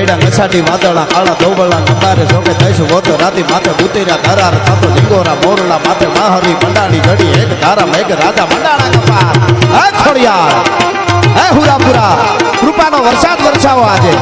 ચૈડા નસાટી વાદળા કાળા ધોબળા નંદારે જોકે થઈશું વોતો રાતી માથે બુતેરા ધરાર થાતો લિંગોરા મોરલા માથે માહરી મંડાણી જડી એક ધારા મેઘ રાજા મંડાણા કપાર હે ખોડિયાર હે હુરાપુરા કૃપાનો વરસાદ વરસાવો આજે